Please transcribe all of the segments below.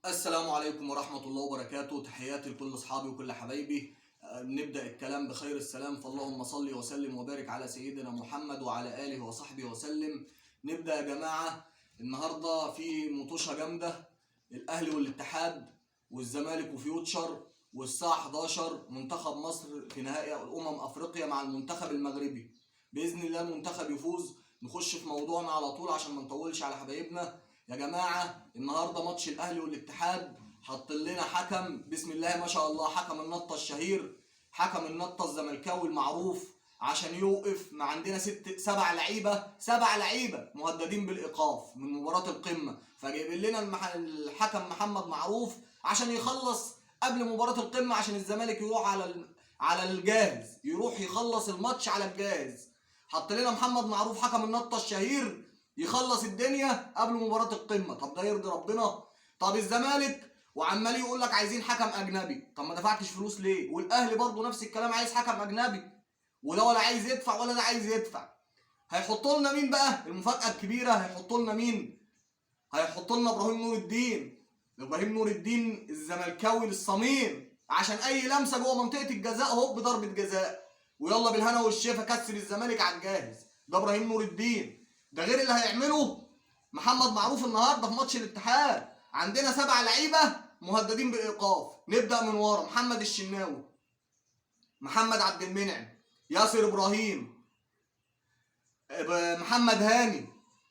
السلام عليكم ورحمة الله وبركاته. تحياتي لكل أصحابي وكل حبايبي. نبدأ الكلام بخير السلام، فاللهم صل وسلم وبارك على سيدنا محمد وعلى آله وصحبه وسلم. نبدأ يا جماعة. النهاردة في مطوشة جامدة، الأهلي والاتحاد والزمالك وفيوتشر، والساعة 11 منتخب مصر في نهائي أفريقيا مع المنتخب المغربي. بإذن الله المنتخب يفوز. نخش في موضوعنا على طول عشان ما نطولش على حبايبنا. يا جماعة النهارده ماتش الأهلي والاتحاد، حط لنا حكم بسم الله ما شاء الله، حكم النطة الشهير، حكم النطة الزملكاوي المعروف، عشان يوقف. ما عندنا سبع لعيبة مهددين بالإيقاف من مباراة القمة، فجايبين لنا الحكم محمد معروف عشان يخلص قبل مباراة القمة، عشان الزمالك يروح على الجاهز، يروح يخلص الماتش على الجاهز. حط لنا محمد معروف حكم النطة الشهير يخلص الدنيا قبل مباراة القمة. طب ده يرضي ربنا؟ طب الزمالك وعمال يقول لك عايزين حكم اجنبي، طب ما دفعتش فلوس ليه؟ والاهلي برضه نفس الكلام، عايز حكم اجنبي، وده ولا عايز يدفع ولا ده عايز يدفع. هيحطوا لنا مين بقى؟ المفاجأة الكبيرة، هيحطوا لنا مين؟ هيحطوا لنا ابراهيم نور الدين الزملكاوي للصميم، عشان اي لمسة جوه منطقة الجزاء هوب ضربة جزاء، ويلا بالهنا والشفا كسر الزمالك على الجاهز. ده ابراهيم نور الدين. ده غير اللي هيعمله محمد معروف النهارده في ماتش الاتحاد. عندنا 7 لعيبه مهددين بالايقاف. نبدا من ورا: محمد الشناوي، محمد عبد المنعم، ياسر ابراهيم، محمد هاني.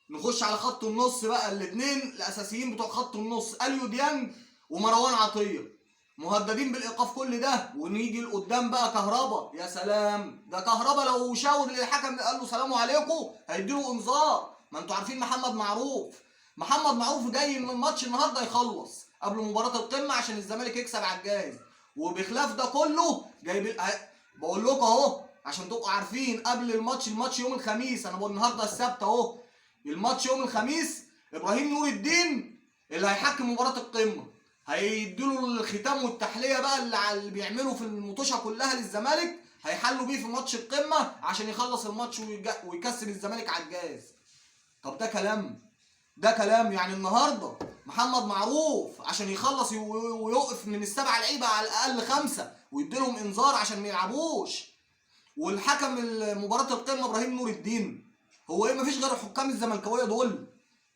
نخش على خط النص بقى، الاثنين الاساسيين بتوع خط النص اليو ديانج ومروان عطيه مهددين بالايقاف كل ده. ونيجي لقدام بقى كهربا، يا سلام، ده كهربا لو شاور للحكم قال له سلام عليكم هيديله انذار. ما انتوا عارفين محمد معروف جاي من الماتش النهارده يخلص قبل مباراه القمه عشان الزمالك يكسب على الجاهز. وبخلاف ده كله جايب بقول لكم اهو عشان تبقوا عارفين قبل الماتش يوم الخميس، انا بقول النهارده السبت اهو، الماتش يوم الخميس. ابراهيم نور الدين اللي هيحكم مباراه القمه، هيديله الختام والتحليه بقى اللي بيعملوا في المطوشه كلها للزمالك، هيحلوا بيه في ماتش القمه عشان يخلص الماتش ويكسب الزمالك على الجاهز. طب ده كلام يعني. النهارده محمد معروف عشان يخلص ويوقف من ال7 لعيبه على الاقل 5 ويديلهم انذار عشان ما يلعبوش. والحكم مباراه القمه ابراهيم نور الدين. هو ايه؟ مفيش غير الحكام الزملكاويه دول؟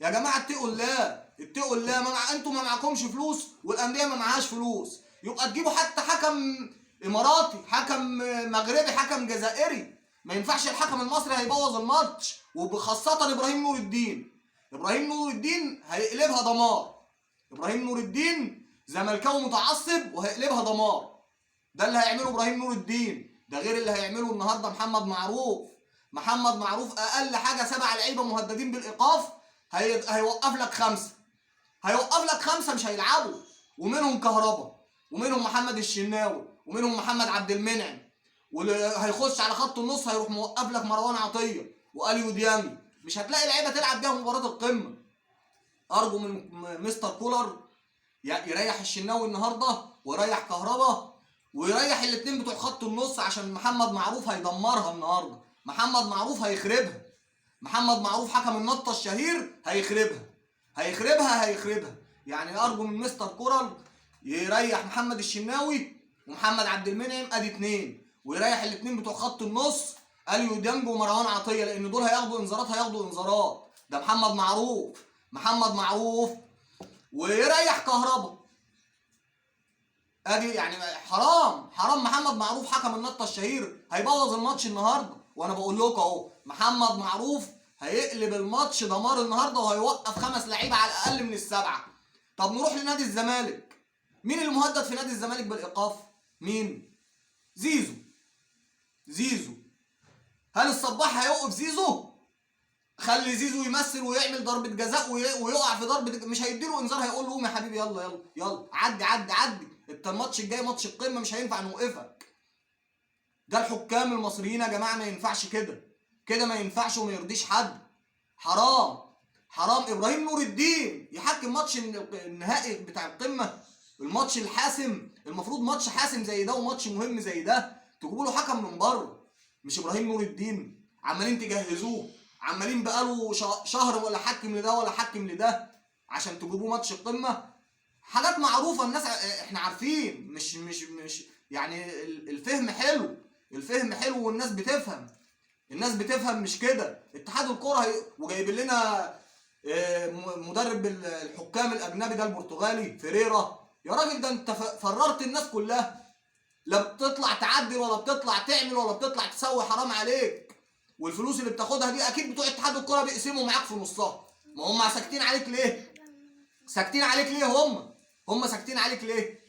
يا جماعه اتقوا الله، اتقوا الله. انتوا ما معكمش فلوس والانديه ما معهاش فلوس، يبقى تجيبوا حتى حكم اماراتي، حكم مغربي، حكم جزائري. ما ينفعش الحكم المصري هيبوظ الماتش، وبخاصه ابراهيم نور الدين هيقلبها دمار. ابراهيم نور الدين زملكاوي متعصب وهيقلبها دمار. ده اللي هيعمله ابراهيم نور الدين. ده غير اللي هيعمله النهارده محمد معروف اقل حاجه 7 لعيبه مهددين بالايقاف. هيوقف لك 5 مش هيلعبوا، ومنهم كهربا، ومنهم محمد الشناوي، ومنهم محمد عبد المنعم. واللي هيخش على خط النص هيروح موقف لك مروان عطيه واليو ديانج. مش هتلاقي لعيبه تلعب بيها مباراه القمه. ارجو من مستر كولر يريح الشناوي النهارده ويريح كهربا ويريح الاثنين بتوع خط النص، عشان محمد معروف هيدمرها النهارده. محمد معروف حكم النطه الشهير هيخربها. يعني ارجو من مستر كولر يريح محمد الشناوي ومحمد عبد المنعم، ادي 2، ويريح الاثنين بتوع خط النص اليو ديانج ومروان عطيه، لان دول هياخدوا انذارات. ده محمد معروف. ويريح كهربا. ادي يعني حرام محمد معروف حكم النطه الشهير هيبوظ الماتش النهارده. وانا بقول لكم اهو محمد معروف هيقلب الماتش دمار النهارده، وهيوقف 5 لعيبه على الاقل من ال7. طب نروح لنادي الزمالك. مين اللي مهدد في نادي الزمالك بالايقاف؟ مين؟ زيزو. هل الصباح هيوقف زيزو؟ خلي زيزو يمثل ويعمل ضربه جزاء ويقع في ضربه، مش هيديله انذار، هيقول له قوم يا حبيبي، يلا عدي. انت الماتش الجاي ماتش القمه مش هينفع نوقفك. ده الحكام المصريين يا جماعه ما ينفعش كده ما ينفعش وما يرضيش حد. حرام ابراهيم نور الدين يحكم ماتش النهائي بتاع القمه، الماتش الحاسم، المفروض ماتش حاسم زي ده وماتش مهم زي ده تجيبوا له حكم من بره، مش ابراهيم نور الدين. عمالين تجهزوه، عمالين بقاله شهر ولا حكم لده ولا حكم لده عشان تجيبوه ماتش القمه. حاجات معروفه الناس احنا عارفين، مش يعني الفهم حلو، الفهم حلو والناس بتفهم، الناس بتفهم مش كده. اتحاد الكوره وجايب لنا مدرب الحكام الاجنبي ده البرتغالي فيريرا. يا راجل ده انت فررت الناس كلها، لا بتطلع تعدل ولا بتطلع تعمل ولا بتطلع تسوي، حرام عليك. والفلوس اللي بتاخدها دي اكيد بتوع اتحاد الكوره بيقسموا معاك في نصها. ما هم ساكتين عليك ليه؟ ساكتين عليك ليه؟ هم ساكتين عليك ليه؟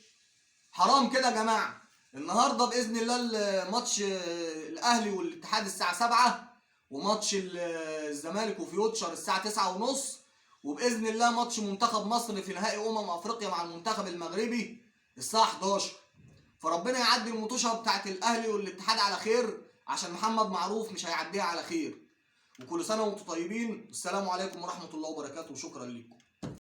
حرام كده يا جماعه. النهارده باذن الله الماتش الاهلي والاتحاد الساعه 7، وماتش الزمالك وفيوتشر الساعه 9:30، وباذن الله ماتش منتخب مصر في نهائي افريقيا مع المنتخب المغربي الساعه 11. فربنا يعدي المطوشه بتاعت الاهلي والاتحاد على خير، عشان محمد معروف مش هيعديها على خير. وكل سنه وانتم طيبين. السلام عليكم ورحمه الله وبركاته، وشكرا لكم.